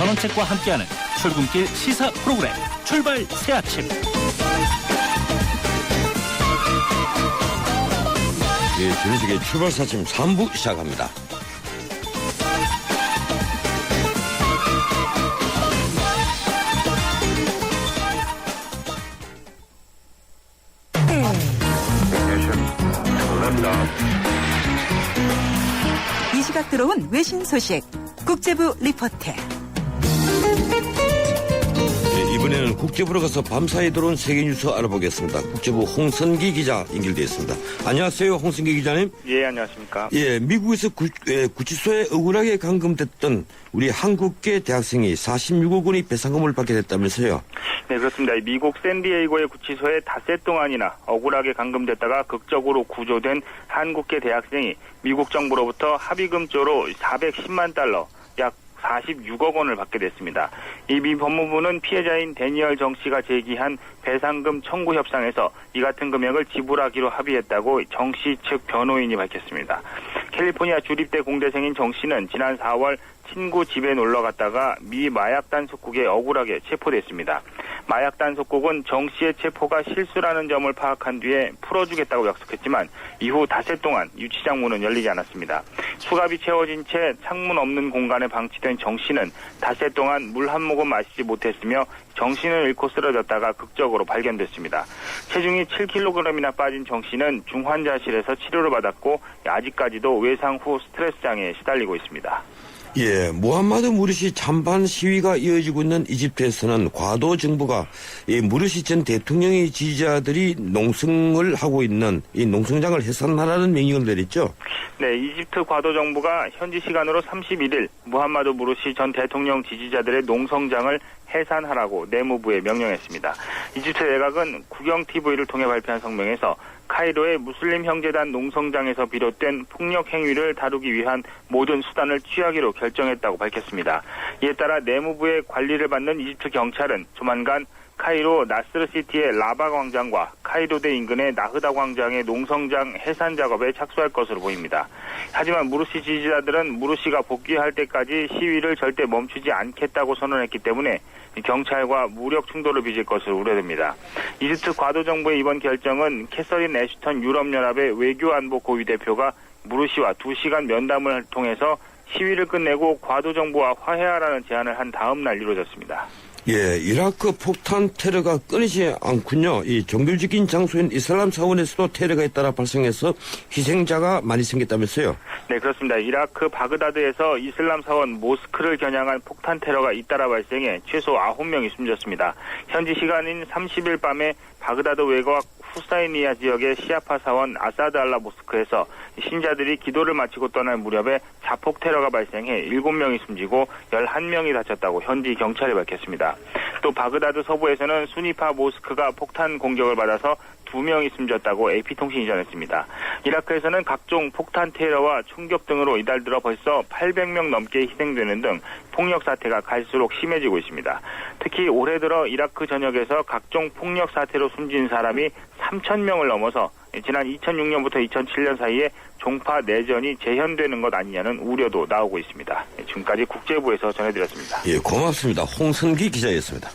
전원책과 함께하는 출근길 시사 프로그램 출발 새아침. 예, 전해주의 출발 새아침 3부 시작합니다. 이 시각 들어온 외신 소식 국제부 리포트. 예, 이번에는 국제부로 가서 밤사이 들어온 세계 뉴스 알아보겠습니다. 국제부 홍선기 기자 연결되어 있습니다. 안녕하세요, 홍선기 기자님. 예, 안녕하십니까. 예, 미국에서 구치소에 억울하게 감금됐던 우리 한국계 대학생이 46억 원의 배상금을 받게 됐다면서요. 네, 그렇습니다. 미국 샌디에이고의 구치소에 닷새 동안이나 억울하게 감금됐다가 극적으로 구조된 한국계 대학생이 미국 정부로부터 합의금조로 410만 달러, 약 46억 원을 받게 됐습니다. 이 미 법무부는 피해자인 데니얼 정 씨가 제기한 배상금 청구 협상에서 이 같은 금액을 지불하기로 합의했다고 정 씨 측 변호인이 밝혔습니다. 캘리포니아 주립대 공대생인 정 씨는 지난 4월 친구 집에 놀러 갔다가 미 마약단 속국에 억울하게 체포됐습니다. 마약단 속국은 정 씨의 체포가 실수라는 점을 파악한 뒤에 풀어주겠다고 약속했지만 이후 닷새 동안 유치장 문은 열리지 않았습니다. 수갑이 채워진 채 창문 없는 공간에 방치된 정 씨는 닷새 동안 물 한 모금 마시지 못했으며 정신을 잃고 쓰러졌다가 극적으로 발견됐습니다. 체중이 7kg이나 빠진 정 씨는 중환자실에서 치료를 받았고 아직까지도 외상 후 스트레스 장애에 시달리고 있습니다. 예, 무함마드 무르시 찬반 시위가 이어지고 있는 이집트에서는 과도 정부가 이 무르시 전 대통령의 지지자들이 농성을 하고 있는 이 농성장을 해산하라는 명령을 내렸죠. 네, 이집트 과도 정부가 현지 시간으로 31일 무함마드 무르시 전 대통령 지지자들의 농성장을 해산하라고 내무부에 명령했습니다. 이집트 내각은 국영TV를 통해 발표한 성명에서 카이로의 무슬림 형제단 농성장에서 비롯된 폭력 행위를 다루기 위한 모든 수단을 취하기로 결정했다고 밝혔습니다. 이에 따라 내무부의 관리를 받는 이집트 경찰은 조만간 카이로 나스르시티의 라바 광장과 카이로대 인근의 나흐다 광장의 농성장 해산 작업에 착수할 것으로 보입니다. 하지만 무르시 지지자들은 무르시가 복귀할 때까지 시위를 절대 멈추지 않겠다고 선언했기 때문에 경찰과 무력 충돌을 빚을 것으로 우려됩니다. 이집트 과도 정부의 이번 결정은 캐서린 애슈턴 유럽연합의 외교안보 고위대표가 무르시와 2시간 면담을 통해서 시위를 끝내고 과도 정부와 화해하라는 제안을 한 다음 날 이루어졌습니다. 예, 이라크 폭탄 테러가 끊이지 않군요. 이 종교적인 장소인 이슬람 사원에서도 테러가 잇따라 발생해서 희생자가 많이 생겼다면서요? 네, 그렇습니다. 이라크 바그다드에서 이슬람 사원 모스크를 겨냥한 폭탄 테러가 잇따라 발생해 최소 9명이 숨졌습니다. 현지 시간인 30일 밤에 바그다드 외곽 후사이니아 지역의 시아파 사원 아사드 알라 모스크에서 신자들이 기도를 마치고 떠날 무렵에 자폭 테러가 발생해 7명이 숨지고 11명이 다쳤다고 현지 경찰이 밝혔습니다. 또 바그다드 서부에서는 수니파 모스크가 폭탄 공격을 받아서 2명이 숨졌다고 AP통신이 전했습니다. 이라크에서는 각종 폭탄 테러와 총격 등으로 이달 들어 벌써 800명 넘게 희생되는 등 폭력 사태가 갈수록 심해지고 있습니다. 특히 올해 들어 이라크 전역에서 각종 폭력 사태로 숨진 사람이 3,000명을 넘어서 지난 2006년부터 2007년 사이에 종파 내전이 재현되는 것 아니냐는 우려도 나오고 있습니다. 지금까지 국제부에서 전해드렸습니다. 예, 고맙습니다. 홍선기 기자였습니다.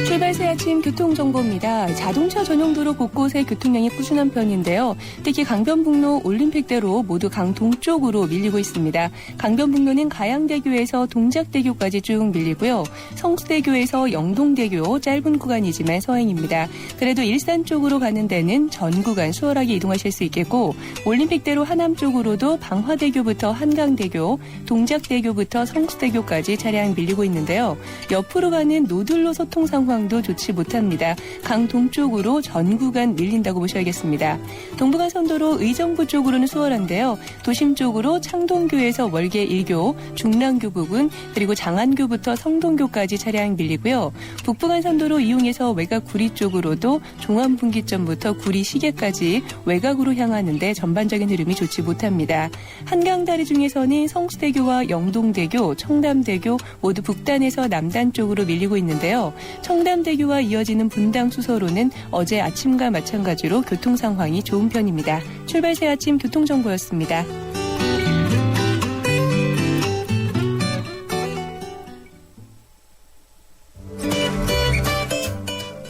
출발새 아침 교통정보입니다. 자동차 전용 도로 곳곳에 교통량이 꾸준한 편인데요. 특히 강변북로 올림픽대로 모두 강동쪽으로 밀리고 있습니다. 강변북로는 가양대교에서 동작대교까지 쭉 밀리고요. 성수대교에서 영동대교 짧은 구간이지만 서행입니다. 그래도 일산 쪽으로 가는 데는 전 구간 수월하게 이동하실 수 있겠고 올림픽대로 하남 쪽으로도 방화대교부터 한강대교, 동작대교부터 성수대교까지 차량 밀리고 있는데요. 옆으로 가는 노들로 소통 상황 도 좋지 못합니다. 강 동쪽으로 전 구간 밀린다고 보셔야겠습니다. 동부간선도로 의정부 쪽으로는 수월한데요. 도심 쪽으로 창동교에서 월계 1교, 중랑교 부근 그리고 장안교부터 성동교까지 차량 밀리고요. 북부간선도로 이용해서 외곽 구리 쪽으로도 종암분기점부터 구리 시계까지 외곽으로 향하는데 전반적인 흐름이 좋지 못합니다. 한강다리 중에서는 성수대교와 영동대교, 청담대교 모두 북단에서 남단 쪽으로 밀리고 있는데요. 청담대교와 서울에서 이어지는 분당 수서로는 어제 아침과 마찬가지로 교통 상황이 좋은 편입니다. 출발 새 아침 교통정보였습니다.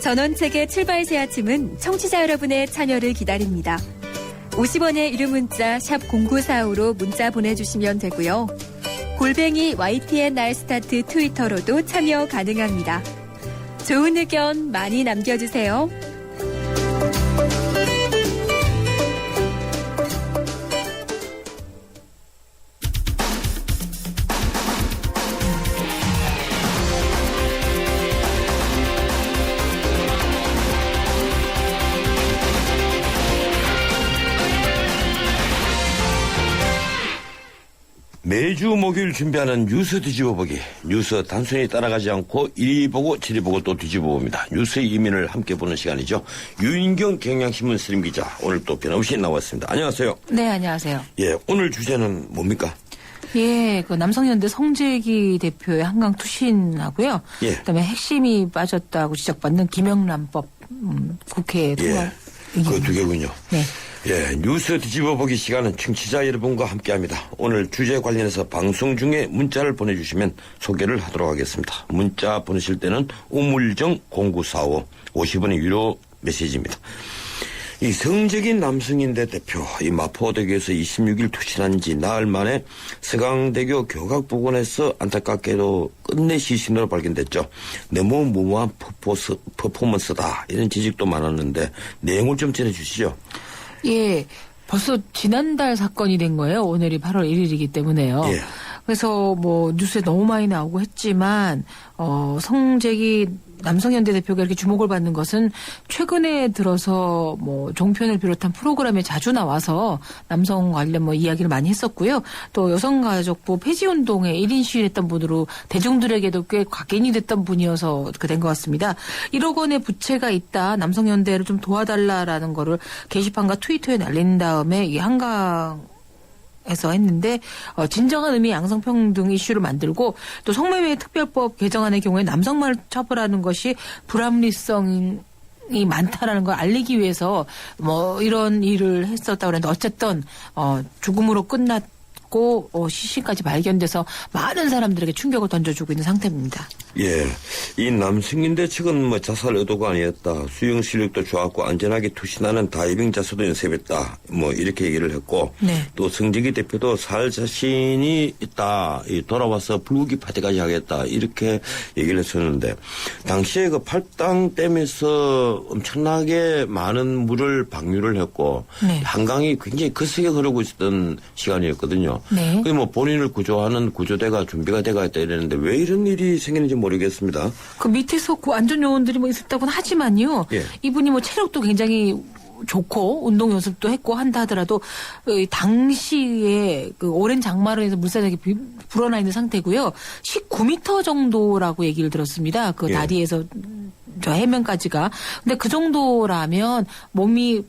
전원책의 출발 새 아침은 청취자 여러분의 참여를 기다립니다. 50원의 유료 문자 샵 0945로 문자 보내주시면 되고요. 골뱅이 YTN 날스타트 트위터로도 참여 가능합니다. 좋은 의견 많이 남겨주세요. 매주 목요일 준비하는 뉴스 뒤집어보기. 뉴스 단순히 따라가지 않고 이리 보고 저리 보고 또 뒤집어봅니다. 뉴스의 이면을 함께 보는 시간이죠. 유인경 경향신문 스림 기자 오늘 또 변함없이 나왔습니다. 안녕하세요. 네, 안녕하세요. 예, 오늘 주제는 뭡니까? 예, 그 남성연대 성재기 대표의 한강 투신하고요. 예. 그다음에 핵심이 빠졌다고 지적받는 김영란법 국회에 통과. 예, 그 두 개군요. 네. 예, 뉴스 뒤집어보기 시간은 청취자 여러분과 함께합니다. 오늘 주제 관련해서 방송 중에 문자를 보내주시면 소개를 하도록 하겠습니다. 문자 보내실 때는 우물정 0945 50원의 유료 메시지입니다. 이 성적인 남성인대 대표, 이 마포대교에서 26일 투신한 지 나흘 만에 서강대교 교각 부근에서 안타깝게도 끝내 시신으로 발견됐죠. 너무 무모한 퍼포먼스다. 이런 지적도 많았는데 내용을 좀 전해주시죠. 예, 벌써 지난달 사건이 된 거예요. 오늘이 8월 1일이기 때문에요. 예. 그래서 뭐 뉴스에 너무 많이 나오고 했지만 성재기 남성연대 대표가 이렇게 주목을 받는 것은 최근에 들어서 뭐 종편을 비롯한 프로그램에 자주 나와서 남성 관련 뭐 이야기를 많이 했었고요. 또 여성가족부 폐지운동에 1인 시위했던 분으로 대중들에게도 꽤 각인이 됐던 분이어서 그렇게 된 것 같습니다. 1억 원의 부채가 있다. 남성연대를 좀 도와달라라는 거를 게시판과 트위터에 날린 다음에 이 한강 에서 했는데 진정한 의미의 양성평등 이슈를 만들고 또 성매매 특별법 개정안의 경우에 남성만을 처벌하는 것이 불합리성이 많다라는 걸 알리기 위해서 뭐 이런 일을 했었다고 그랬는데 어쨌든 죽음으로 끝났고 시신까지 발견돼서 많은 사람들에게 충격을 던져주고 있는 상태입니다. 예, 이 남성인대 측은 뭐 자살 의도가 아니었다. 수영 실력도 좋았고 안전하게 투신하는 다이빙 자세도 연습했다. 뭐 이렇게 얘기를 했고 네. 또 성재기 대표도 살 자신이 있다. 돌아와서 불구기 파티까지 하겠다. 이렇게 얘기를 했었는데 당시에 그 팔당댐에서 엄청나게 많은 물을 방류를 했고 네. 한강이 굉장히 거세게 흐르고 있었던 시간이었거든요. 네. 그 뭐 본인을 구조하는 구조대가 준비가 돼가 있다 이랬는데 왜 이런 일이 생기는지 모르겠습니다. 그 밑에서 그 안전 요원들이 뭐 있었다고는 하지만요. 예. 이분이 뭐 체력도 굉장히 좋고 운동 연습도 했고 한다 하더라도 당시에 그 오랜 장마로 해서 물살이 불어나 있는 상태고요. 19m 정도라고 얘기를 들었습니다. 그 예. 다리에서 저 해면까지가. 근데 그 정도라면 몸이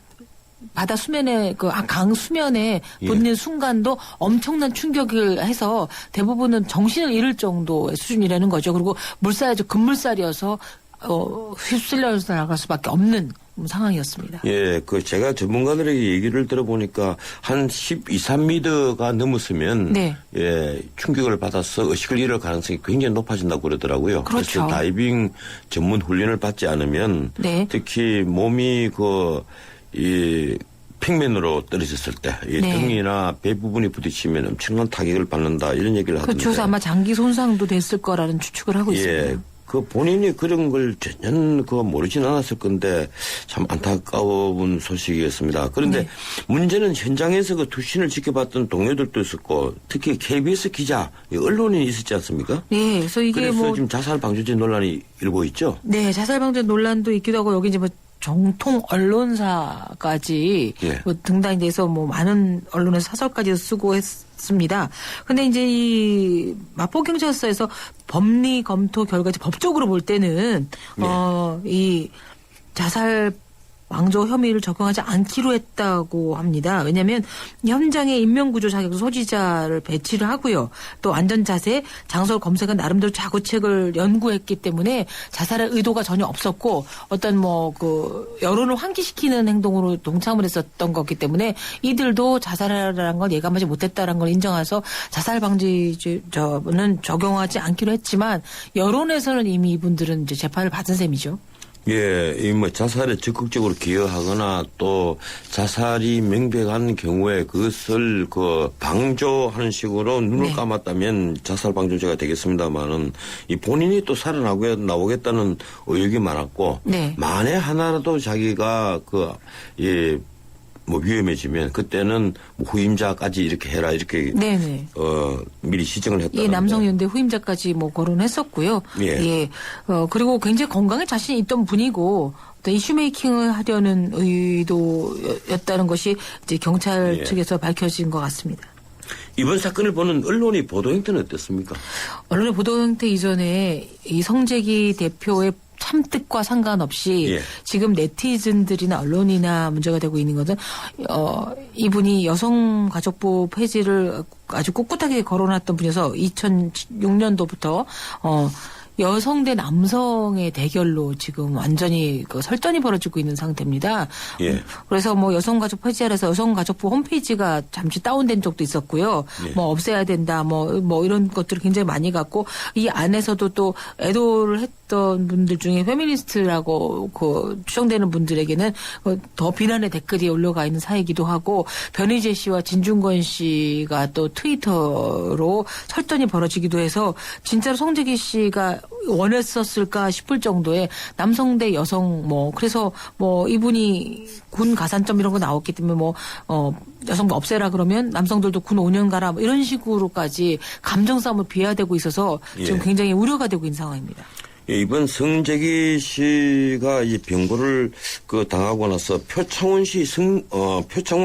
바다 수면에 그 강 수면에 붙는 순간도 엄청난 충격을 해서 대부분은 정신을 잃을 정도의 수준이라는 거죠. 그리고 물살이 급물살이어서 휩쓸려서 나갈 수밖에 없는 상황이었습니다. 예, 그 제가 전문가들에게 얘기를 들어보니까 한 12, 3m가 넘었으면 네. 예, 충격을 받아서 의식을 잃을 가능성이 굉장히 높아진다고 그러더라고요. 그렇죠. 그래서 다이빙 전문 훈련을 받지 않으면 네. 특히 몸이 이 평면으로 떨어졌을 때 이 네. 등이나 배 부분이 부딪히면 엄청난 타격을 받는다 이런 얘기를 하던데. 그렇죠. 아마 장기 손상도 됐을 거라는 추측을 하고 있습니다. 예. 그 본인이 그런 걸 전혀 모르진 않았을 건데 참 안타까운 소식이었습니다. 그런데 네. 문제는 현장에서 그 투신을 지켜봤던 동료들도 있었고 특히 KBS 기자, 언론인이 있었지 않습니까? 네. 그래서 이게 그래서 뭐 지금 자살 방조죄 논란이 일고 있죠. 네, 자살 방조 논란도 있기도 하고 여기 이제 뭐 정통 언론사까지 예. 뭐 등단이 돼서 뭐 많은 언론에서 사설까지 쓰고 했습니다. 근데 이제 이 마포경찰서에서 법리 검토 결과 법적으로 볼 때는 네. 이 자살 왕조 혐의를 적용하지 않기로 했다고 합니다. 왜냐하면 현장에 인명구조 자격 소지자를 배치를 하고요. 또 안전자세, 장소를 검색한 나름대로 자구책을 연구했기 때문에 자살의 의도가 전혀 없었고 어떤 뭐 그 여론을 환기시키는 행동으로 동참을 했었던 거기 때문에 이들도 자살이라는 걸 예감하지 못했다는 걸 인정해서 자살 방지는 적용하지 않기로 했지만 여론에서는 이미 이분들은 이제 재판을 받은 셈이죠. 예, 이 뭐 자살에 적극적으로 기여하거나 또 자살이 명백한 경우에 그것을 그 방조하는 식으로 눈을 네. 감았다면 자살 방조죄가 되겠습니다만은 이 본인이 또 살아나오겠다는 의혹이 많았고 네. 만에 하나라도 자기가 뭐 위험해지면 그때는 뭐 후임자까지 이렇게 해라 이렇게 네네. 미리 시정을 했다. 예, 남성연대 후임자까지 뭐 거론했었고요. 예. 그리고 굉장히 건강에 자신이 있던 분이고 어떤 이슈메이킹을 하려는 의도였다는 것이 이제 경찰 예. 측에서 밝혀진 것 같습니다. 이번 사건을 보는 언론의 보도 형태는 어떻습니까? 언론의 보도 형태 이전에 이 성재기 대표의 참뜻과 상관없이 예. 지금 네티즌들이나 언론이나 문제가 되고 있는 것은 이분이 여성가족부 폐지를 아주 꿋꿋하게 걸어놨던 분이어서 2006년도부터 여성 대 남성의 대결로 지금 완전히 그 설전이 벌어지고 있는 상태입니다. 예. 그래서 뭐 여성가족 폐지하라서 여성가족부 홈페이지가 잠시 다운된 적도 있었고요. 예. 뭐 없애야 된다. 뭐 이런 것들을 굉장히 많이 갖고 이 안에서도 또 애도를 했던 분들 중에 페미니스트라고 그 추정되는 분들에게는 더 비난의 댓글이 올라가 있는 사이기도 하고 변희재 씨와 진중권 씨가 또 트위터로 설전이 벌어지기도 해서 진짜로 성재기 씨가 원했었을까 싶을 정도의 남성 대 여성 그래서 이분이 군 가산점 이런 거 나왔기 때문에 여성도 없애라 그러면 남성들도 군 5년 가라 이런 식으로까지 감정 싸움을 비화되고 있어서 지금 예. 굉장히 우려가 되고 있는 상황입니다. 예, 이번 성재기 씨가 이 병고를 당하고 나서 표창원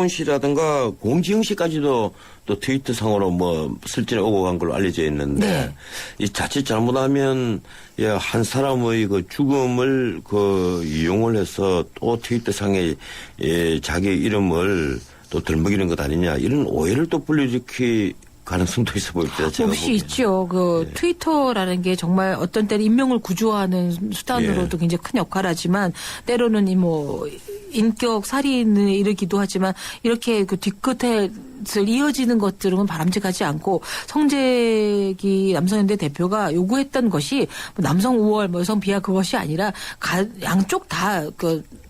씨라든가 공지영 씨까지도 또 트위터 상으로 슬전에 오고 간 걸로 알려져 있는데 네. 이 자칫 잘못하면 한 사람의 그 죽음을 이용을 해서 또 트위터 상에 자기 이름을 또 들먹이는 것 아니냐 이런 오해를 또 불러일으킬 가능성도 있어 보입니다. 제가 혹시 보기에는. 있죠. 네. 트위터라는 게 정말 어떤 때는 인명을 구조하는 수단으로도 예. 굉장히 큰 역할을 하지만 때로는 인격 살인에 이르기도 하지만 이렇게 그 뒤끝에 이어지는 것들은 바람직하지 않고 성재기 남성연대 대표가 요구했던 것이 남성 우월, 여성 비하 그것이 아니라 양쪽 다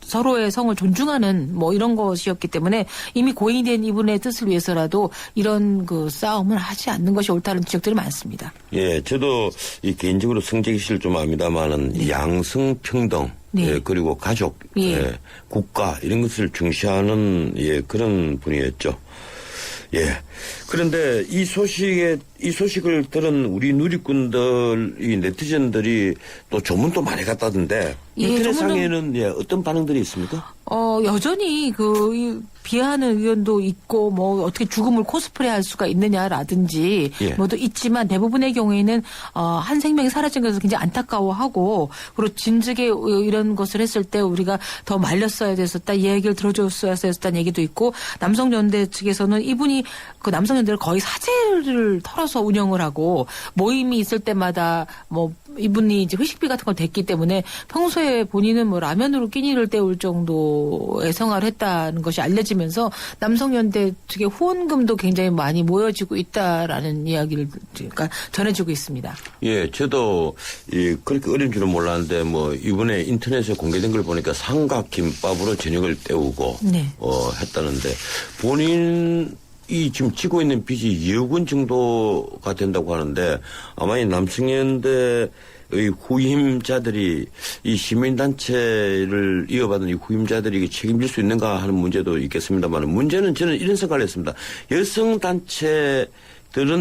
서로의 성을 존중하는 이런 것이었기 때문에 이미 고인이 된 이분의 뜻을 위해서라도 이런 싸움을 하지 않는 것이 옳다는 지적들이 많습니다. 예, 저도 개인적으로 성재기 씨를 좀 압니다만은 네. 양성평등, 네. 그리고 가족, 예. 국가 이런 것을 중시하는 그런 분이었죠. 예. 그런데 이 소식을 들은 우리 누리꾼들, 이 네티즌들이 또 조문도 많이 갔다던데 예, 인터넷상에는 어떤 반응들이 있습니까? 여전히 비하하는 의견도 있고 어떻게 죽음을 코스프레 할 수가 있느냐라든지 예. 또 있지만 대부분의 경우에는 한 생명이 사라진 것을 굉장히 안타까워하고 그리고 진즉에 이런 것을 했을 때 우리가 더 말렸어야 됐었다 이 얘기를 들어줬어야 됐었다는 얘기도 있고 남성연대 측에서는 이분이 그 남성연대를 거의 사재를 털어서 운영을 하고 모임이 있을 때마다 이분이 이제 회식비 같은 걸 댔기 때문에 평소에 본인은 라면으로 끼니를 때울 정도의 생활을 했다는 것이 알려지면서 남성연대 측의 후원금도 굉장히 많이 모여지고 있다라는 이야기를 전해지고 있습니다. 예, 저도 그렇게 어려운 줄은 몰랐는데 이번에 인터넷에 공개된 걸 보니까 삼각김밥으로 저녁을 때우고 네. 했다는데 본인이 지금 지고 있는 빚이 2억 원 정도가 된다고 하는데 아마 이 남성연대의 후임자들이 이 시민단체를 이어받은 이 후임자들이 책임질 수 있는가 하는 문제도 있겠습니다만 문제는 저는 이런 생각을 했습니다. 여성단체들은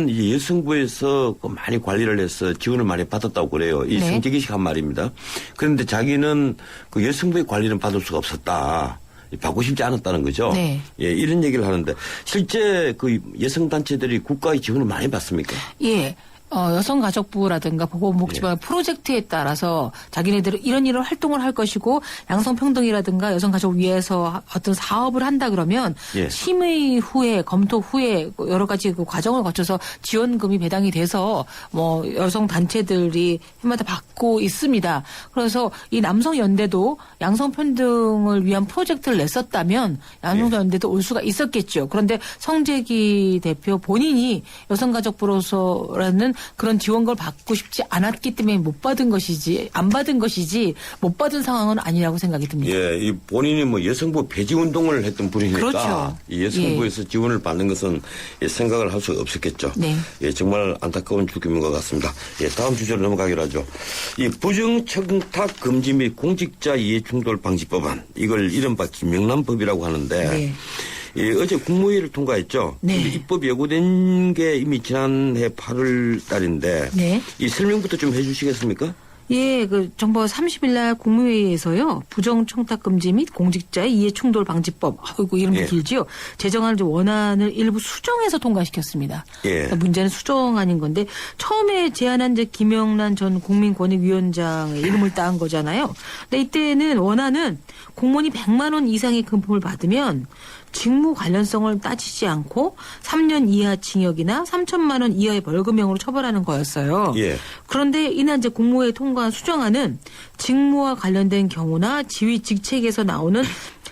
이 여성부에서 많이 관리를 해서 지원을 많이 받았다고 그래요. 이 네. 성재기 씨가 한 말입니다. 그런데 자기는 그 여성부의 관리는 받을 수가 없었다. 받고 싶지 않았다는 거죠. 네. 예, 이런 얘기를 하는데 실제 그 여성단체들이 국가의 지원을 많이 받습니까? 예. 여성가족부라든가 보건복지부 프로젝트에 따라서 자기네들은 이런 활동을 할 것이고 양성평등이라든가 여성가족 위해서 어떤 사업을 한다 그러면 예. 심의 후에 검토 후에 여러 가지 그 과정을 거쳐서 지원금이 배당이 돼서 뭐 여성단체들이 해마다 받고 있습니다. 그래서 이 남성연대도 양성평등을 위한 프로젝트를 냈었다면 양성연대도 올 수가 있었겠죠. 그런데 성재기 대표 본인이 여성가족부로서라는 그런 지원금을 받고 싶지 않았기 때문에 못 받은 것이지 안 받은 것이지 못 받은 상황은 아니라고 생각이 듭니다. 예, 이 본인이 뭐 여성부 폐지 운동을 했던 분이니까 그렇죠. 이 여성부에서 지원을 받는 것은 생각을 할 수가 없었겠죠. 네. 예, 정말 안타까운 죽음인 것 같습니다. 예, 다음 주제로 넘어가기로 하죠. 이 부정청탁 금지 및 공직자 이해충돌 방지법안 이걸 이른바 김영란법이라고 하는데. 네. 예, 어제 국무회의를 통과했죠. 네. 입법 예고된 게 이미 지난해 8월 달인데 네. 이 설명부터 좀 해주시겠습니까? 예, 그 정부가 30일 날 국무회의에서요. 부정청탁 금지 및 공직자의 이해충돌 방지법. 아이고 이름도 예. 길지요. 제정안을 원안을 일부 수정해서 통과시켰습니다. 예. 그러니까 문제는 수정안인 건데 처음에 제안한 이제 김영란 전 국민권익위원장의 이름을 따은 거잖아요. 근데 이때는 원안은 공무원이 100만 원 이상의 금품을 받으면 직무 관련성을 따지지 않고 3년 이하 징역이나 3천만 원 이하의 벌금형으로 처벌하는 거였어요. 예. 그런데 이날 이제 국무회에 통과한 수정안은 직무와 관련된 경우나 지위 직책에서 나오는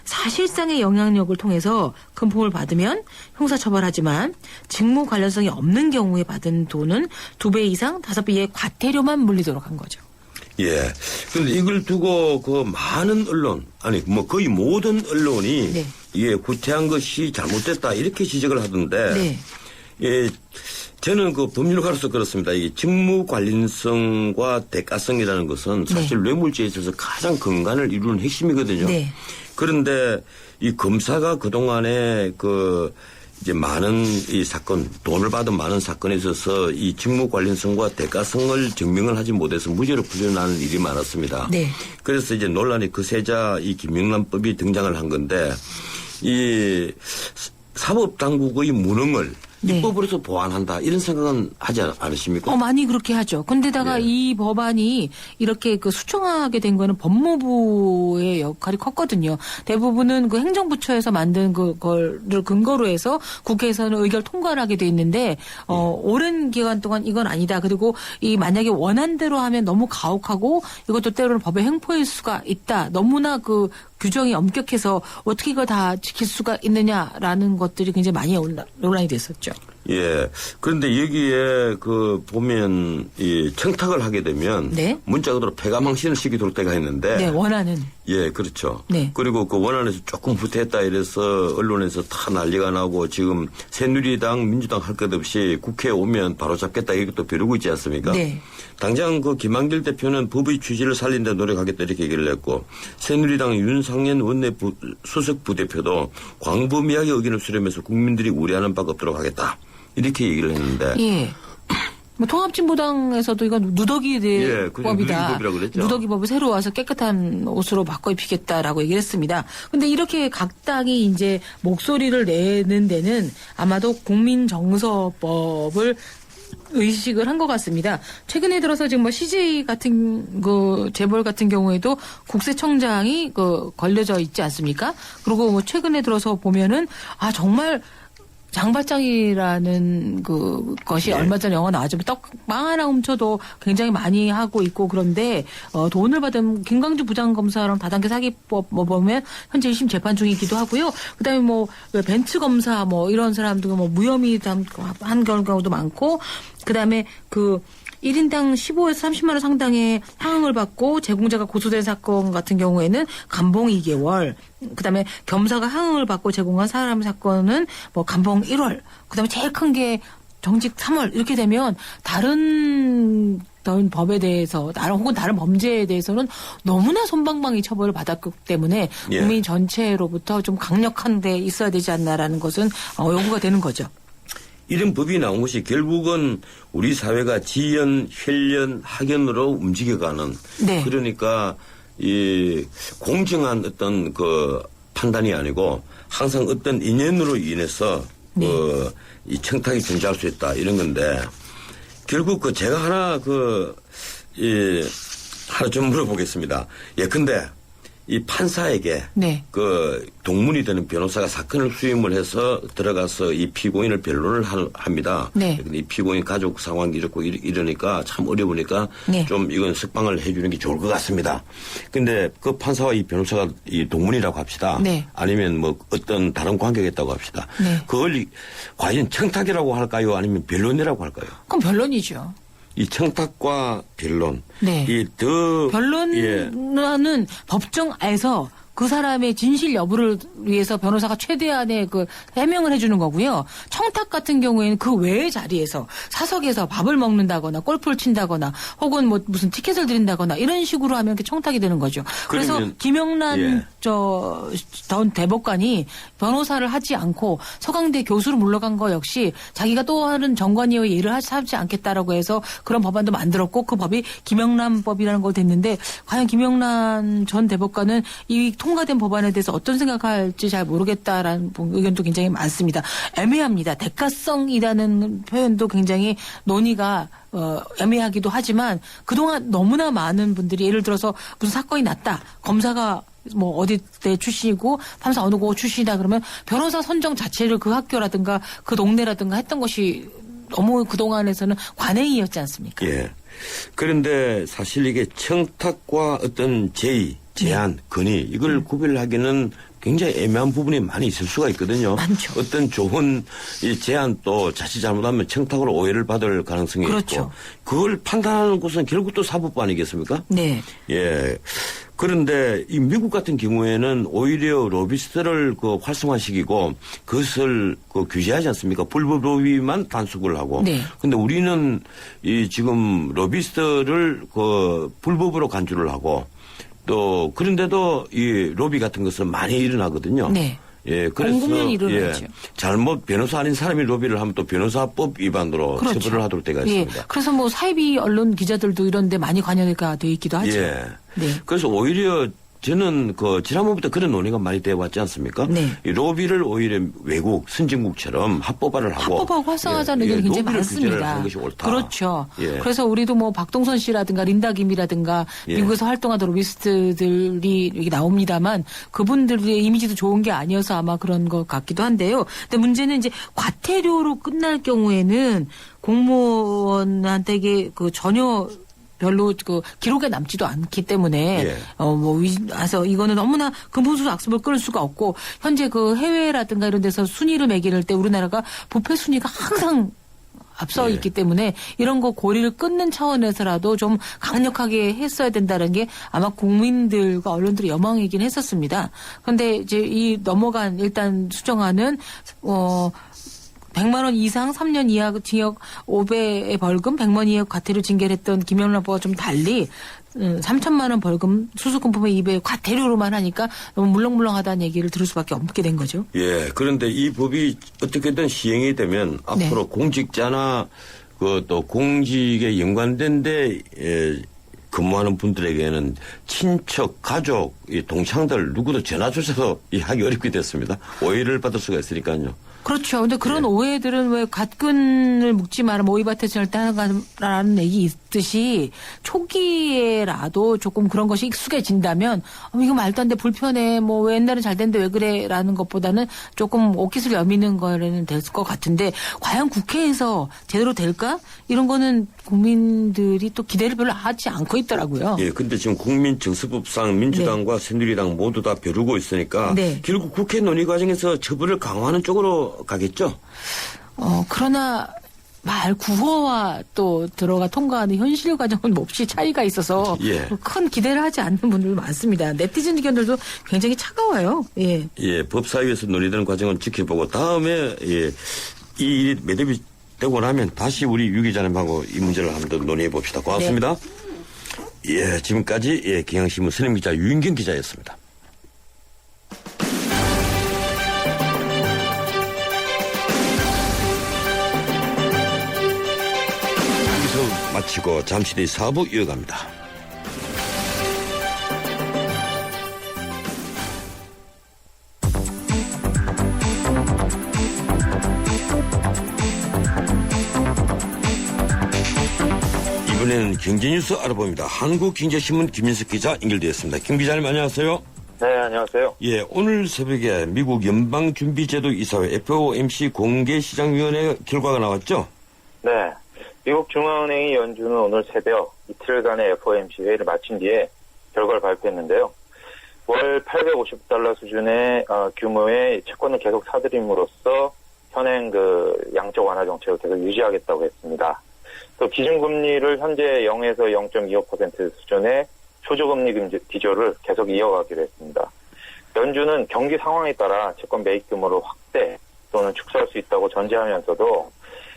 사실상의 영향력을 통해서 금품을 받으면 형사처벌하지만 직무 관련성이 없는 경우에 받은 돈은 2배 이상 5배 이하의 과태료만 물리도록 한 거죠. 예. 그런데 이걸 두고 그 많은 언론, 아니 뭐 거의 모든 언론이 네. 예, 구태한 것이 잘못됐다 이렇게 지적을 하던데. 네. 예. 저는 그 법률가로서 그렇습니다. 이 직무 관련성과 대가성이라는 것은 사실 뇌물죄에 있어서 가장 근간을 이루는 핵심이거든요. 네. 그런데 이 검사가 그동안에 그 이제 많은 이 사건, 돈을 받은 많은 사건에 있어서 이 직무 관련성과 대가성을 증명을 하지 못해서 무죄로 풀려나는 일이 많았습니다. 네. 그래서 이제 논란이 거세자 이 김영란법이 등장을 한 건데 이 사법당국의 무능을 네. 입법으로서 보완한다 이런 생각은 하지 않으십니까? 많이 그렇게 하죠. 근데다가 예. 이 법안이 이렇게 그 수정하게 된 거는 법무부의 역할이 컸거든요. 대부분은 그 행정부처에서 만든 그거를 근거로 해서 국회에서는 의결 통과를 하게 돼 있는데, 오랜 기간 동안 이건 아니다. 그리고 이 만약에 원한대로 하면 너무 가혹하고 이것도 때로는 법의 횡포일 수가 있다. 너무나 그 규정이 엄격해서 어떻게 이걸 다 지킬 수가 있느냐라는 것들이 굉장히 많이 논란이 됐었죠. 예. 그런데 여기에 그 보면 이 청탁을 하게 되면 네. 문자 그대로 폐가망신을 시키도록 때가 있는데 네, 원하는. 예, 그렇죠. 네. 그리고 그 원안에서 조금 후퇴했다 이래서 언론에서 다 난리가 나고 지금 새누리당, 민주당 할 것 없이 국회에 오면 바로 잡겠다 이것도 벼르고 있지 않습니까? 네. 당장 그 김한길 대표는 법의 취지를 살린 데 노력하겠다 이렇게 얘기를 했고 새누리당 윤상현 수석 부대표도 광범위하게 의견을 수렴해서 국민들이 우려하는 바가 없도록 하겠다. 이렇게 얘기를 했는데. 예. 뭐 통합진보당에서도 이건 누더기 예, 법이다. 누더기법이라고 그랬죠. 누더기법을 새로 와서 깨끗한 옷으로 바꿔 입히겠다라고 얘기를 했습니다. 근데 이렇게 각 당이 이제 목소리를 내는 데는 아마도 국민정서법을 의식을 한 것 같습니다. 최근에 들어서 지금 뭐 CJ 같은 그 재벌 같은 경우에도 국세청장이 그 걸려져 있지 않습니까? 그리고 뭐 최근에 들어서 보면은 정말 장발장이라는 그 것이 얼마 전에 영화 나왔죠. 떡빵 하나 훔쳐도 굉장히 많이 하고 있고 그런데 돈을 받은 김광주 부장검사랑 다단계 사기법 뭐 보면 현재 1심 재판 중이기도 하고요. 그다음에 뭐 벤츠 검사 뭐 이런 사람들 뭐 무혐의 한 경우도 많고 그다음에 그 1인당 15에서 30만 원 상당의 상응을 받고 제공자가 고소된 사건 같은 경우에는 감봉 2개월. 그다음에 겸사가 상응을 받고 제공한 사람 사건은 뭐 감봉 1월. 그다음에 제일 큰 게 정직 3월. 이렇게 되면 다른 법에 대해서 혹은 다른 범죄에 대해서는 너무나 솜방망이 처벌을 받았기 때문에 국민 전체로부터 좀 강력한 데 있어야 되지 않나라는 것은 요구가 되는 거죠. 이런 법이 나온 것이 결국은 우리 사회가 지연, 혈연, 학연으로 움직여가는 네. 그러니까 이 공정한 어떤 그 판단이 아니고 항상 어떤 인연으로 인해서 이 청탁이 존재할 수 있다 이런 건데 결국 제가 하나 하나 좀 물어보겠습니다. 예, 근데 이 판사에게 네. 동문이 되는 변호사가 사건을 수임을 해서 들어가서 이 피고인을 변론을 합니다. 네. 근데 이 피고인 가족 상황이 이렇고 이러니까 참 어려우니까 네. 좀 이건 석방을 해주는 게 좋을 것 같습니다. 근데 그 판사와 이 변호사가 이 동문이라고 합시다. 네. 아니면 뭐 어떤 다른 관계가 있다고 합시다. 네. 그걸 과연 청탁이라고 할까요? 아니면 변론이라고 할까요? 그럼 변론이죠. 이 청탁과 변론. 네. 예. 변론은 법정에서 그 사람의 진실 여부를 위해서 변호사가 최대한의 해명을 해주는 거고요. 청탁 같은 경우에는 그 외의 자리에서 사석에서 밥을 먹는다거나 골프를 친다거나 혹은 뭐 무슨 티켓을 드린다거나 이런 식으로 하면 청탁이 되는 거죠. 그래서 김영란 전 대법관이 변호사를 하지 않고 서강대 교수로 물러간 거 역시 자기가 또 다른 정관이의 일을 하지 않겠다라고 해서 그런 법안도 만들었고 그 법이 김영란법이라는 걸 됐는데 과연 김영란 전 대법관은 이 통과된 법안에 대해서 어떤 생각할지 잘 모르겠다라는 의견도 굉장히 많습니다. 애매합니다. 대가성이라는 표현도 굉장히 논의가 애매하기도 하지만 그동안 너무나 많은 분들이 예를 들어서 무슨 사건이 났다. 검사가 뭐 어디 때 출신이고 판사 어느 곳 출신이다 그러면 변호사 선정 자체를 그 학교라든가 그 동네라든가 했던 것이 너무 그동안에서는 관행이었지 않습니까? 예. 그런데 사실 이게 청탁과 어떤 제안, 건의 이걸 구별하기는 굉장히 애매한 부분이 많이 있을 수가 있거든요. 많죠. 어떤 좋은 이 제안도 자칫 잘못하면 청탁으로 오해를 받을 가능성이 그렇죠. 있고 그걸 판단하는 곳은 결국 또 사법부 아니겠습니까? 네. 예. 그런데 이 미국 같은 경우에는 오히려 로비스트를 활성화시키고 그것을 규제하지 않습니까? 불법 로비만 단속을 하고. 네. 근데 우리는 이 지금 로비스트를 불법으로 간주를 하고 또 그런데도 이 로비 같은 것은 많이 일어나거든요. 네. 예, 그래서 공공연 일어나죠. 잘못 변호사 아닌 사람이 로비를 하면 또 변호사법 위반으로 그렇죠. 처벌을 하도록 되어 예. 있습니다. 그래서 뭐 사이비 언론 기자들도 이런 데 많이 관여가 돼 있기도 하죠. 예. 네. 그래서 오히려 저는 지난번부터 그런 논의가 많이 되어 왔지 않습니까? 네. 이 로비를 오히려 외국 선진국처럼 합법화를 하고 합법화하고 활성화하자는 의견이 굉장히 로비를 규제를 많습니다. 하는 것이 옳다. 그렇죠. 예. 그래서 우리도 뭐 박동선 씨라든가 린다 김이라든가 예. 미국에서 활동하던 로비스트들이 여기 나옵니다만 그분들의 이미지도 좋은 게 아니어서 아마 그런 것 같기도 한데요. 근데 문제는 이제 과태료로 끝날 경우에는 공무원한테 이게 전혀 별로 기록에 남지도 않기 때문에 예. 그래서 이거는 너무나 금분수 악습을 끊을 수가 없고 현재 해외라든가 이런 데서 순위를 매길 때 우리나라가 부패 순위가 항상 앞서 예. 있기 때문에 이런 거 고리를 끊는 차원에서라도 좀 강력하게 했어야 된다는 게 아마 국민들과 언론들의 여망이긴 했었습니다. 그런데 이제 이 넘어간 일단 수정안은 100만 원 이상 3년 이하 징역 5배의 벌금 100만 원 이하 과태료 징계를 했던 김영란법과 좀 달리 3천만 원 벌금 수수금품의 2배 과태료로만 하니까 너무 물렁물렁하다는 얘기를 들을 수밖에 없게 된 거죠. 예. 그런데 이 법이 어떻게든 시행이 되면 앞으로 네. 공직자나 또 공직에 연관된 데 근무하는 분들에게는 친척, 가족, 동창들 누구도 전화조차도 하기 어렵게 됐습니다. 오해를 받을 수가 있으니까요. 그렇죠. 근데 그런 오해들은 왜 갓근을 묶지 마라, 모이밭에 절대 하라는 얘기 있듯이 초기에라도 조금 그런 것이 익숙해진다면 이거 말도 안 돼 불편해 뭐 왜 옛날엔 잘 됐는데 왜 그래라는 것보다는 조금 옷깃을 여미는 거는 될 것 같은데 과연 국회에서 제대로 될까? 이런 거는 국민들이 또 기대를 별로 하지 않고 있더라고요. 예, 근데 지금 국민정서법상 민주당과 새누리당 모두 다 벼르고 있으니까 네. 결국 국회 논의 과정에서 처벌을 강화하는 쪽으로 가겠죠? 그러나 말 구호와 또 들어가 통과하는 현실 과정은 몹시 차이가 있어서 예. 큰 기대를 하지 않는 분들 많습니다. 네티즌 의견들도 굉장히 차가워요. 예. 예, 법사위에서 논의되는 과정은 지켜보고 다음에 이 일이 매듭이 되고 나면 다시 우리 유 기자님하고 이 문제를 한번 더 논의해 봅시다. 고맙습니다. 네. 예, 지금까지 경향신문 선임 기자 유인경 기자였습니다. 여기서 마치고 잠시 뒤 4부 이어갑니다. 이번에는 경제뉴스 알아봅니다. 한국경제신문 김인석 기자 연결되었습니다. 김 기자님 안녕하세요. 네, 안녕하세요. 예, 오늘 새벽에 미국 연방준비제도 이사회 FOMC 공개시장위원회 결과가 나왔죠? 네. 미국 중앙은행이 연준은 오늘 새벽 이틀간의 FOMC 회의를 마친 뒤에 결과를 발표했는데요. 월 850달러 수준의 규모의 채권을 계속 사들임으로써 현행 양적 완화 정책을 계속 유지하겠다고 했습니다. 또 기준금리를 현재 0에서 0.25% 수준의 초저금리 기조를 계속 이어가기로 했습니다. 연준은 경기 상황에 따라 채권 매입 규모를 확대 또는 축소할 수 있다고 전제하면서도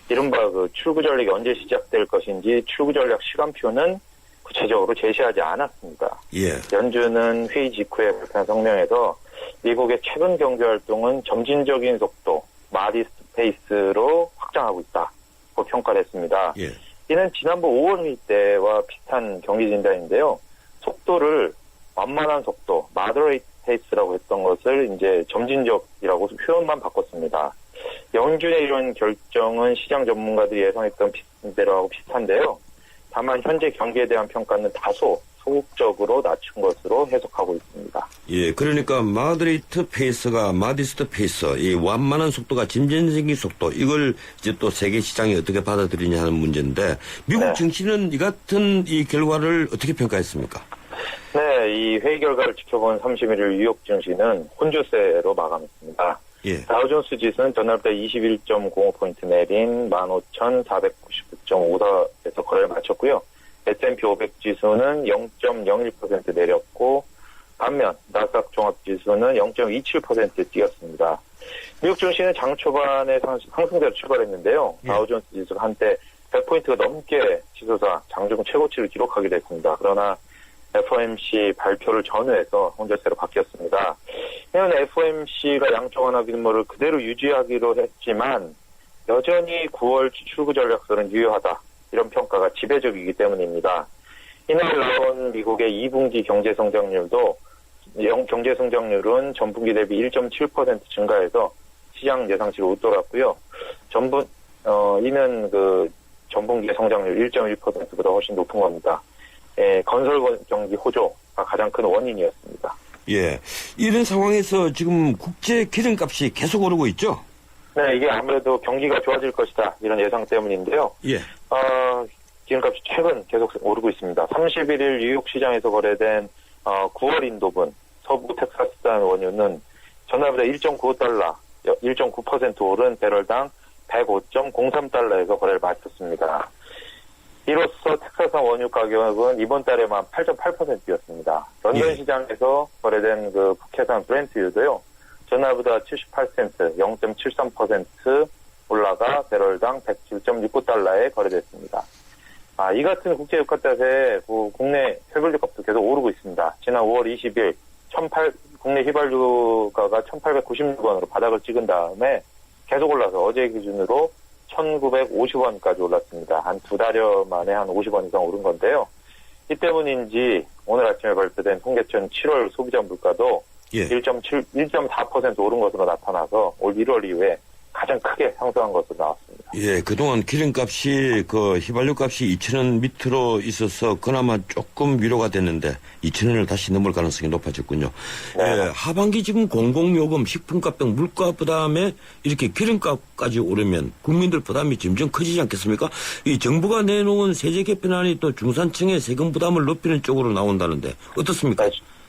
이른바 출구 전략이 언제 시작될 것인지 출구 전략 시간표는 구체적으로 제시하지 않았습니다. 예. 연준은 회의 직후에 발표한 성명에서 미국의 최근 경제 활동은 점진적인 속도, 마디스트 페이스로 확장하고 있다고 평가를 했습니다. 예. 이는 지난번 5월 회의 때와 비슷한 경기 진단인데요. 속도를 완만한 속도, moderate pace라고 했던 것을 이제 점진적이라고 표현만 바꿨습니다. 연준의 이런 결정은 시장 전문가들이 예상했던 대로하고 비슷한데요. 다만 현재 경기에 대한 평가는 다소 소극적으로 낮춘 것으로 해석하고 있습니다. 예, 그러니까 마드리트 페이스가 마디스트 페이스, 이 완만한 속도가 점진적인 속도, 이걸 이제 또 세계 시장이 어떻게 받아들이냐 하는 문제인데 미국 네. 증시는 이 같은 이 결과를 어떻게 평가했습니까? 네, 이 회의 결과를 지켜본 31일 뉴욕 증시는 혼조세로 마감했습니다. 예. 다우존스 지수는 전날보다 21.05포인트 내린 15,499.54에서 거래를 마쳤고요. S&P 500 지수는 0.01% 내렸고 반면 나스닥 종합지수는 0.27% 뛰었습니다. 미국 증시는 장 초반에 상승세로 출발했는데요. 예. 다우존스 지수가 한때 100포인트가 넘게 지수사 장중 최고치를 기록하게 됐습니다. 그러나 FOMC 발표를 전후해서 혼조세로 바뀌었습니다. 이는 FOMC가 양적 완화 규모를 그대로 유지하기로 했지만 여전히 9월 출구 전략설은 유효하다. 이런 평가가 지배적이기 때문입니다. 이날 나온 미국의 2분기 경제성장률도 경제성장률은 전분기 대비 1.7% 증가해서 시장 예상치를 웃돌았고요. 이는 전분기 성장률 1.1%보다 훨씬 높은 겁니다. 예, 건설 경기 호조가 가장 큰 원인이었습니다. 예. 이런 상황에서 지금 국제 기름값이 계속 오르고 있죠? 네, 이게 아무래도 경기가 좋아질 것이다. 이런 예상 때문인데요. 예. 기름값이 최근 계속 오르고 있습니다. 31일 뉴욕 시장에서 거래된 9월 인도분 서부 텍사스산 원유는 전날보다 1.95달러, 1.9% 오른 배럴당 105.03달러에서 거래를 마쳤습니다. 이로써 텍사스산 원유 가격은 이번 달에만 8.8% 뛰었습니다. 런던 예. 시장에서 거래된 북해산 브렌트유도요. 전날보다 78센트, 0.73% 올라가 배럴당 107.69달러에 거래됐습니다. 이 같은 국제 유가탓에 국내 휘발유 값도 계속 오르고 있습니다. 지난 5월 20일 국내 휘발유가가 1,896원으로 바닥을 찍은 다음에 계속 올라서 어제 기준으로 1,950원까지 올랐습니다. 한 두 달여 만에 한 50원 이상 오른 건데요. 이 때문인지 오늘 아침에 발표된 통계청 7월 소비자 물가도 예. 1.4% 오른 것으로 나타나서 올 1월 이후에 가장 크게 상승한 것으로 나왔습니다. 예, 그동안 기름값이 휘발유값이 2,000원 밑으로 있어서 그나마 조금 위로가 됐는데 2,000원을 다시 넘을 가능성이 높아졌군요. 네. 예, 하반기 지금 공공요금, 식품값 등 물가 부담에 이렇게 기름값까지 오르면 국민들 부담이 점점 커지지 않겠습니까? 이 정부가 내놓은 세제 개편안이 또 중산층의 세금 부담을 높이는 쪽으로 나온다는데 어떻습니까?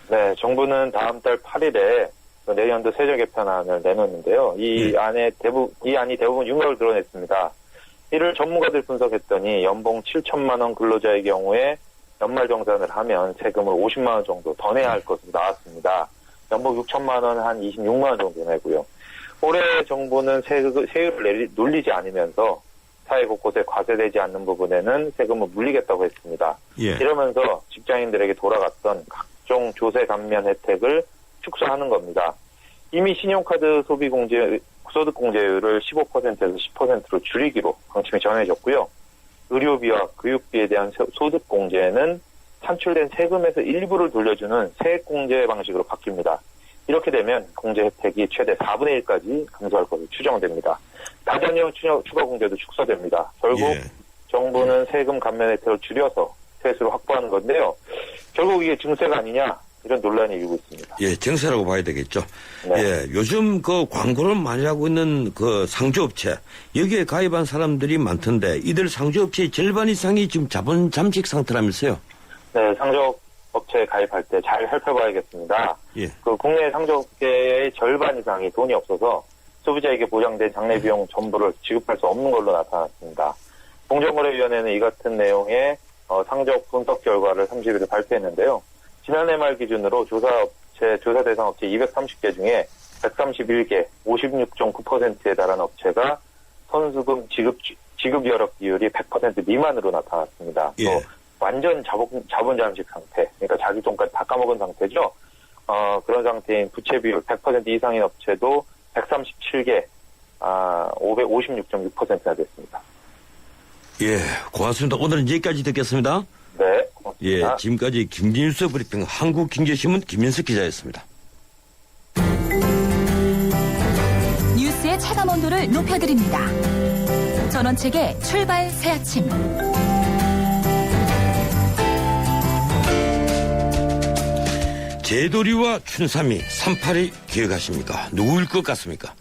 네, 정부는 다음 달 8일에 내년도 세제 개편안을 내놓는데요. 이 안이 대부분 윤곽을 드러냈습니다. 이를 전문가들 분석했더니 연봉 7천만 원 근로자의 경우에 연말정산을 하면 세금을 50만 원 정도 더 내야 할 것으로 나왔습니다. 연봉 6천만 원 한 26만 원 정도 내고요. 올해 정부는 세율을 놀리지 않으면서 사회 곳곳에 과세되지 않는 부분에는 세금을 물리겠다고 했습니다. 예. 이러면서 직장인들에게 돌아갔던 각종 조세 감면 혜택을 축소하는 겁니다. 이미 신용카드 소득 공제율을 15%에서 10%로 줄이기로 방침이 정해졌고요. 의료비와 교육비에 대한 소득 공제는 산출된 세금에서 일부를 돌려주는 세액 공제 방식으로 바뀝니다. 이렇게 되면 공제 혜택이 최대 4분의 1까지 감소할 것으로 추정됩니다. 다자녀 추가 공제도 축소됩니다. 결국 예. 정부는 세금 감면 혜택을 줄여서 세수를 확보하는 건데요. 결국 이게 증세가 아니냐 이런 논란이 일고 있습니다. 예, 증세라고 봐야 되겠죠. 네. 예, 요즘 그 광고를 많이 하고 있는 그 상조업체 여기에 가입한 사람들이 많던데 이들 상조업체의 절반 이상이 지금 자본 잠식 상태라면서요? 네, 상조업체에 가입할 때 잘 살펴봐야겠습니다. 예. 그 국내 상조업계의 절반 이상이 돈이 없어서 소비자에게 보장된 장례 비용 전부를 지급할 수 없는 걸로 나타났습니다. 공정거래위원회는 이 같은 내용의 상적 분석 결과를 30일에 발표했는데요. 지난해 말 기준으로 조사 대상 업체 230개 중에 131개, 56.9%에 달하는 업체가 선수금 지급 여력 비율이 100% 미만으로 나타났습니다. 예. 또 완전 자본 잠식 상태, 그러니까 자기 돈까지 다 까먹은 상태죠. 그런 상태인 부채 비율 100% 이상인 업체도 137개, 556.6%나 됐습니다. 예, 고맙습니다. 오늘은 여기까지 듣겠습니다. 네, 예, 고맙습니다. 지금까지 김진수 브리핑 한국경제신문 김민석 기자였습니다. 뉴스의 체감 온도를 높여드립니다. 전원책의 출발 새 아침. 제도리와 춘삼이 3.8이 기억하십니까? 누구일 것 같습니까?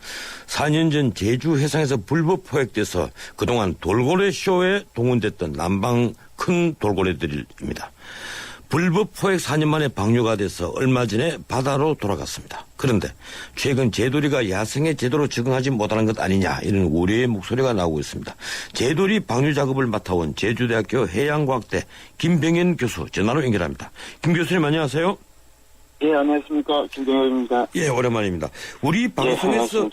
4년 전 제주 해상에서 불법 포획돼서 그동안 돌고래 쇼에 동원됐던 남방 큰 돌고래들입니다. 불법 포획 4년 만에 방류가 돼서 얼마 전에 바다로 돌아갔습니다. 그런데 최근 제도리가 야생에 제대로 적응하지 못하는 것 아니냐 이런 우려의 목소리가 나오고 있습니다. 제도리 방류 작업을 맡아온 제주대학교 해양과학대 김병현 교수 전화로 연결합니다. 김 교수님 안녕하세요. 예, 안녕하십니까. 김병현입니다. 예, 오랜만입니다. 우리 방송에서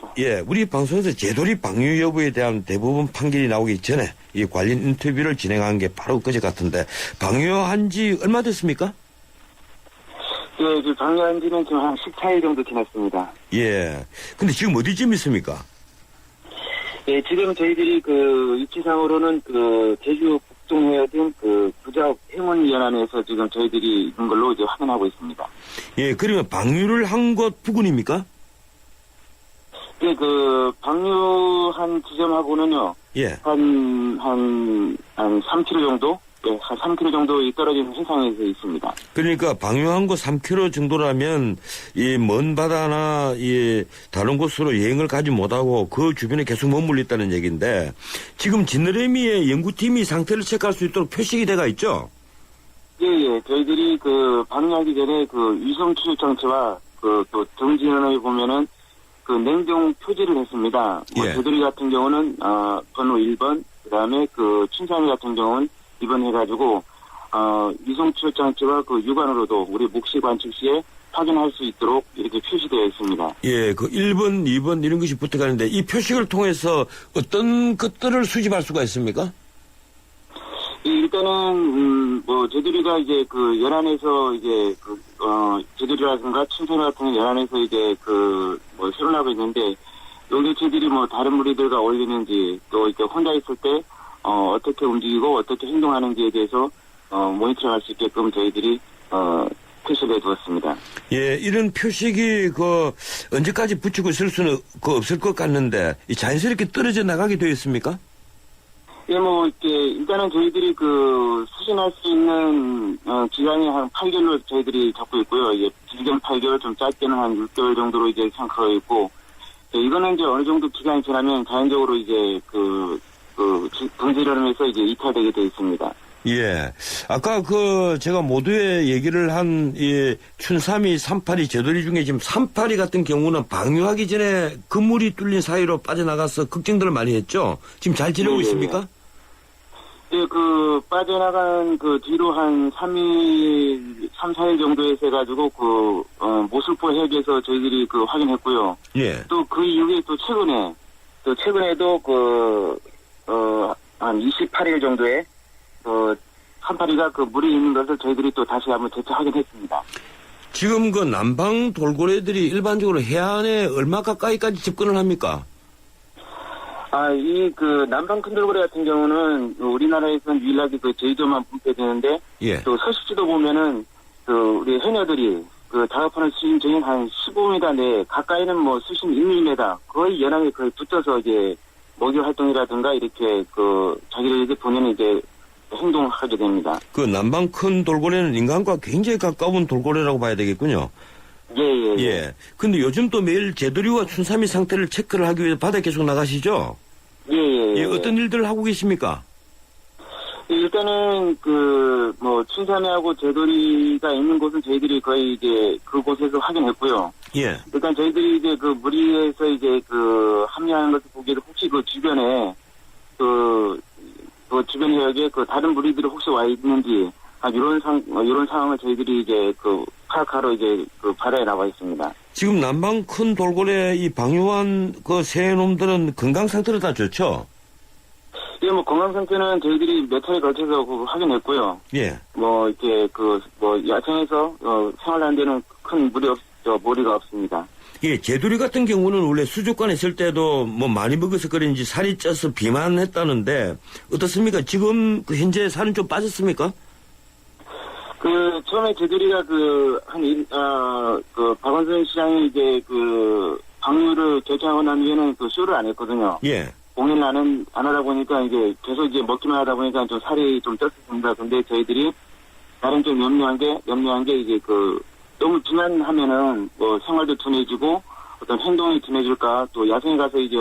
우리 방송에서 제도리 방류 여부에 대한 대부분 판결이 나오기 전에 이 관련 인터뷰를 진행한 게 바로 그제 같은데 방류한 지 얼마 됐습니까? 예, 그 방류한 지는 지금 한 14일 정도 지났습니다. 예. 근데 지금 어디쯤 있습니까? 예, 지금 저희들이 그 위치상으로는 그 제주 북동해역 등 그 부작 해문 연안에서 지금 저희들이 있는 걸로 이제 확인하고 있습니다. 예, 그러면 방류를 한 곳 부근입니까? 예, 그 방류한 지점하고는요. 예. 한 3km 정도? 예, 한 3km 정도 떨어진 해상에서 있습니다. 그러니까 방류한 곳 3km 정도라면 이 먼 바다나 이 다른 곳으로 여행을 가지 못하고 그 주변에 계속 머물러 있다는 얘기인데 지금 지느러미의 연구팀이 상태를 체크할 수 있도록 표식이 돼가 있죠? 예, 저희들이 그 방류하기 전에 그 위성 추적 장치와 그 또 등지면에 보면은 그 냉동 표지를 했습니다. 예. 제도리 같은 경우는 번호 1번, 그다음에 그 춘삼이 같은 경우는 2번 해가지고 위성 추적 장치와 그 육안으로도 우리 목시 관측 시에 확인할 수 있도록 이렇게 표시되어 있습니다. 예, 그 1번, 2번 이런 것이 붙어가는데 이 표식을 통해서 어떤 것들을 수집할 수가 있습니까? 일단은 뭐 제도리가 이제 그 연안에서 이제 그 제도리라든가 춘삼 같은 연안에서 이제 그 뭐 생활하고 있는데 여기 제들이 뭐 다른 무리들과 어울리는지 또 이렇게 혼자 있을 때 어떻게 움직이고 어떻게 행동하는지에 대해서 모니터링할 수 있게끔 저희들이 표시를 해두었습니다. 예, 이런 표식이 그 언제까지 붙이고 있을 수는 없을 것 같는데 이 자연스럽게 떨어져 나가게 되어 있습니까? 예, 뭐 이렇게 일단은 저희들이 그 수신할 수 있는 기간이 한 8개월로 저희들이 잡고 있고요. 이게 길게는 8개월, 좀 짧게는 한 6개월 정도로 이제 생각하고 있고, 이거는 이제 어느 정도 기간이 지나면 자연적으로 이제 분지를 해서 이제 이탈되게 되어 있습니다. 예. 아까 제가 모두의 얘기를 한, 춘삼이, 3.8이 제도리 중에 지금 3.8이 같은 경우는 방류하기 전에 그물이 뚫린 사이로 빠져나가서 걱정들을 많이 했죠? 지금 잘 지내고 있습니까? 예, 빠져나간 뒤로 한 3, 4일 정도에서 해가지고 모슬포 해역에서 저희들이 확인했고요. 예. 또 그 이후에 최근에도 한 28일 정도에 3.8이가 물이 있는 것을 저희들이 또 다시 한번 재차 확인했습니다. 지금 남방 돌고래들이 일반적으로 해안에 얼마 가까이까지 집근을 합니까? 남방 큰 돌고래 같은 경우는 우리나라에서는 유일하게 제주도만 분포되는데, 예. 또 서식지도 보면은 우리 해녀들이 작업하는 수심 정인 한 15m 내에 가까이는 수심 1mm 거의 연항에 거의 붙어서 이제 먹이 활동이라든가 이렇게 자기들이 본인이 이제 행동을 하게 됩니다. 그 남방 큰 돌고래는 인간과 굉장히 가까운 돌고래라고 봐야 되겠군요. 예. 근데 요즘 또 매일 제도류와 춘삼이 상태를 체크를 하기 위해 바다에 계속 나가시죠? 예. 어떤 일들 하고 계십니까? 일단은 춘삼이하고 제도리가 있는 곳은 저희들이 거의 이제 그곳에서 확인했고요. 예. 일단 저희들이 이제 무리에서 이제 합류하는 것을 보기에도 혹시 주변에 주변 해역에 다른 무리들이 혹시 와 있는지 이런 상황을 저희들이 이제 파악하러 이제 바다에 나와 있습니다. 지금 남방 큰 돌고래 이 방류한 새 놈들은 건강 상태는 다 좋죠? 예, 건강 상태는 저희들이 몇 차례 걸쳐서 확인했고요. 예. 이렇게 야생에서 생활하는 데는 큰 무리가 없습니다. 예, 제두리 같은 경우는 원래 수족관에 있을 때도 많이 먹어서 그런지 살이 쪄서 비만했다는데 어떻습니까? 지금 현재 살은 좀 빠졌습니까? 처음에 제두리가 박원순 시장이 이제 방류를 결정하고 난 뒤에는 쇼를 안 했거든요. 예. 공연을 안 하다 보니까 이제 계속 이제 먹기만 하다 보니까 좀 살이 좀 쪘습니다. 근데 저희들이 나름 좀 염려한 게 이제 너무 비만하면은 생활도 둔해지고 어떤 행동이 둔해질까 또 야생에 가서 이제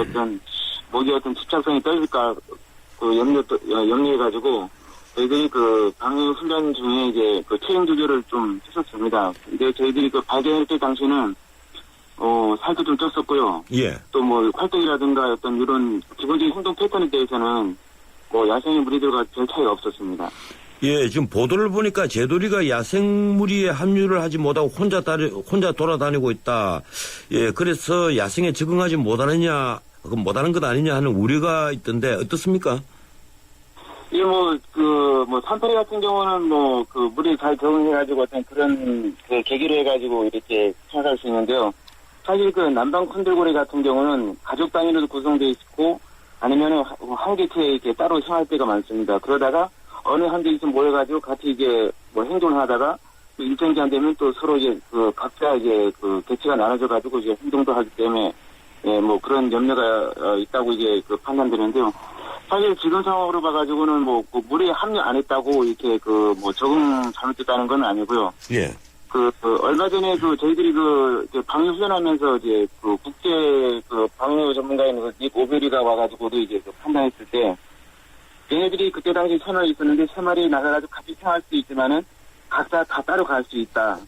먹이 집착성이 떨어질까 염려해가지고 저희들이 방류 훈련 중에 이제 체중 조절을 좀 했었습니다. 근데 저희들이 발견할 때 당시에는 살도 좀 쪘었고요. 예. 또 활동이라든가 어떤 이런 기본적인 행동 패턴에 대해서는 야생의 무리들과 별 차이가 없었습니다. 예, 지금 보도를 보니까 제도리가 야생 무리에 합류를 하지 못하고 혼자 돌아다니고 있다. 예, 그래서 야생에 적응하지 못하는 것 아니냐 하는 우려가 있던데 어떻습니까? 예, 산파리 같은 경우는 물에 잘 적응해가지고 어떤 그런 계기로 해가지고 이렇게 생각할 수 있는데요. 사실 남방 콘돌고래 같은 경우는 가족 단위로도 구성되어 있고 아니면은 한 개체에 이렇게 따로 생활 때가 많습니다. 그러다가 어느 한 개에서 모여가지고 같이 이제 행동을 하다가 일정이 안 되면 또 서로 이제 각자 이제 개체가 나눠져가지고 이제 행동도 하기 때문에 예, 그런 염려가 있다고 이제 판단되는데요. 사실 지금 상황으로 봐가지고는 물에 합류 안 했다고 이렇게 적응 잘못됐다는 건 아니고요. 예. 얼마 전에 저희들이 방류 훈련하면서 이제 국제 방류 전문가인 닉 오베리가 와가지고도 이제 판단했을 때 얘네들이 그때 당시 3마리 있었는데 3마리 나가가지고 같이 생활할 수 있지만은 각자 다 따로 갈 수 있다.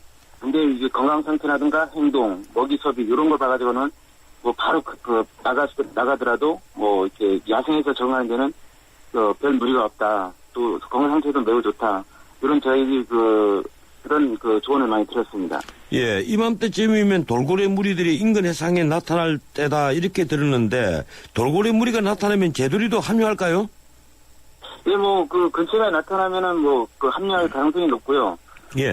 근데 이게 건강 상태라든가 행동, 먹이 소비 이런 걸 봐가지고는 바로 나가더라도 이렇게 야생에서 적응하는 데는 별 무리가 없다. 또 건강 상태도 매우 좋다. 이런 저희들이 그런 조언을 많이 들었습니다. 예, 이맘때쯤이면 돌고래 무리들이 인근 해상에 나타날 때다 이렇게 들었는데 돌고래 무리가 나타나면 제도리도 합류할까요? 예, 근처에 나타나면은 합류할 가능성이 높고요. 예.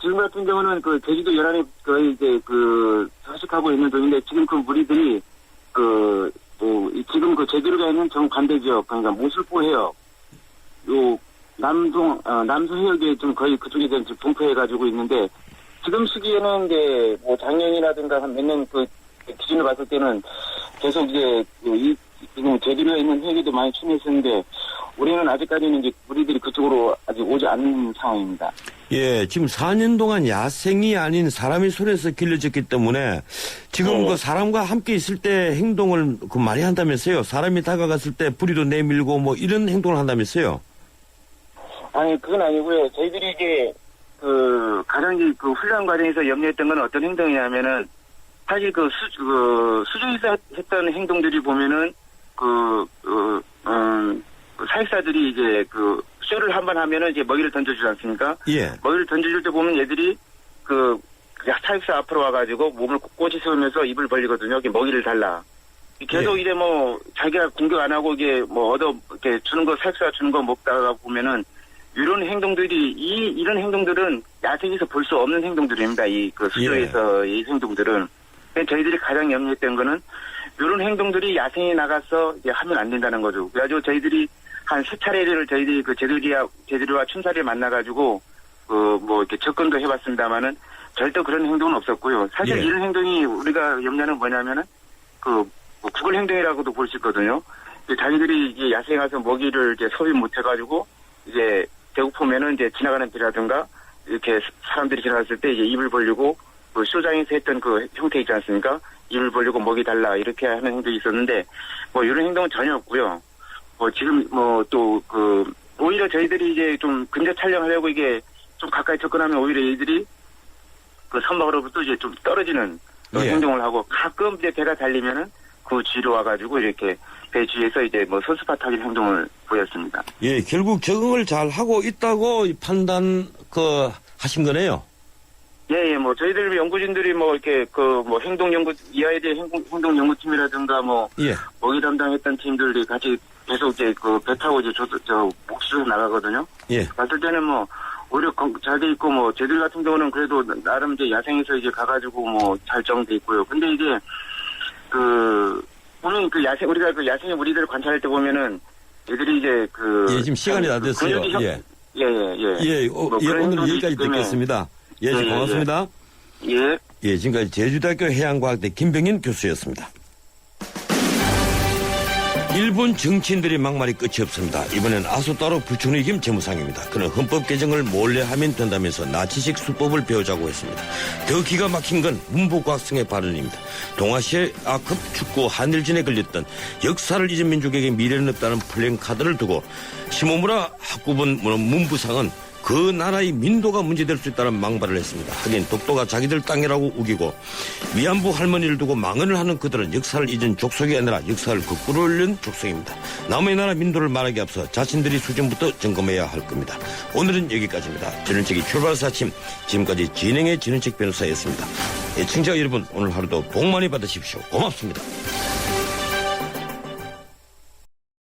지금 같은 경우는 제주도 연안에 거의 이제 서식하고 있는 중인데 지금 무리들이 지금 제주도가 있는 정반대 지역, 그러니까 모슬포 해역, 남수 해역에 좀 거의 그쪽에 지금 분포해가지고 있는데 지금 시기에는 이제 작년이라든가 한 몇 년 기준으로 봤을 때는 계속 이제 지금 제주도에 있는 해역에도 많이 침입했는데 올해는 아직까지는 이제 무리들이 그쪽으로 아직 오지 않는 상황입니다. 예, 지금 4년 동안 야생이 아닌 사람의 손에서 길러졌기 때문에 지금 사람과 함께 있을 때 행동을 많이 한다면서요? 사람이 다가갔을 때 부리도 내밀고 이런 행동을 한다면서요? 아니, 그건 아니고요. 저희들이 이제 가장 훈련 과정에서 염려했던 건 어떤 행동이냐면은 사실 수중에서 했던 행동들이 보면은 사육사들이 이제 쇼를 한번 하면은 이제 먹이를 던져주지 않습니까? 예. 먹이를 던져줄 때 보면 얘들이 사육사 앞으로 와가지고 몸을 꼿꼿이 세우면서 입을 벌리거든요. 먹이를 달라. 계속 이제 자기가 공격 안 하고 이게 이렇게 주는 거, 사육사가 주는 거 먹다가 보면은 이런 이런 행동들은 야생에서 볼 수 없는 행동들입니다. 수조에서 이 행동들은. 저희들이 가장 염려했던 거는 이런 행동들이 야생에 나가서 이제 하면 안 된다는 거죠. 그래가지고 저희들이 한 3차례를 저희들이 제주리와 춘사리를 만나가지고 이렇게 접근도 해봤습니다만은 절대 그런 행동은 없었고요. 사실 이런 행동이 우리가 염려는 뭐냐면은 뭐 구글 행동이라고도 볼 수 있거든요. 자기들이 이제 야생에 가서 먹이를 이제 소비 못 해가지고 이제 배고프면은 이제 지나가는 비라든가 이렇게 사람들이 지나갔을 때 이제 입을 벌리고 그 쇼장에서 했던 그 형태 있지 않습니까? 입을 벌리고 먹이 달라 이렇게 하는 행동이 있었는데 뭐 이런 행동은 전혀 없고요. 뭐 지금 뭐 또 그 오히려 저희들이 이제 좀 근접 촬영하려고 이게 좀 가까이 접근하면 오히려 얘들이 그 선박으로부터 이제 좀 떨어지는 예. 행동을 하고 가끔 이제 배가 달리면은 그 뒤로 와가지고 이렇게 배 뒤에서 이제 뭐 선수파 타기 행동을 보였습니다. 예, 결국 적응을 잘 하고 있다고 판단 하신 거네요. 예, 뭐 저희들 연구진들이 뭐 이렇게 그 뭐 행동 연구 이하에 대해 행동 연구팀이라든가 뭐 예. 먹이 담당했던 팀들이 같이 계속 이제 그 배 타고 이제 저 목수로 나가거든요. 예. 봤을 때는 뭐 오히려 잘 돼 있고 뭐 저희들 같은 경우는 그래도 나름 이제 야생에서 이제 가가지고 뭐 잘 정돼 있고요. 근데 이제 보면 그 야생 우리가 그 야생의 무리들을 관찰할 때 보면은 얘들이 이제 예, 지금 시간이 다 됐어요. 예. 예, 오늘 여기까지 듣겠습니다. 예, 고맙습니다. 예. 예, 지금까지 제주대학교 해양과학대 김병인 교수였습니다. 일본 정치인들의 막말이 끝이 없습니다. 이번엔 아소타로 부총리 겸 재무상입니다. 그는 헌법 개정을 몰래 하면 된다면서 나치식 수법을 배우자고 했습니다. 더 기가 막힌 건 문부과학성의 발언입니다. 동아시아 A급 축구 한일전에 걸렸던 역사를 잊은 민족에게 미래는 없다는 플랜카드를 두고 시모무라 학구본 문부상은 그 나라의 민도가 문제될 수 있다는 망발을 했습니다. 하긴 독도가 자기들 땅이라고 우기고 위안부 할머니를 두고 망언을 하는 그들은 역사를 잊은 족속이 아니라 역사를 거꾸로 올린 족속입니다. 남의 나라 민도를 말하기 앞서 자신들이 수준부터 점검해야 할 겁니다. 오늘은 여기까지입니다. 진원책이 출발사 아침 지금까지 진행의 진원책 변호사였습니다. 시청자 여러분 오늘 하루도 복 많이 받으십시오. 고맙습니다.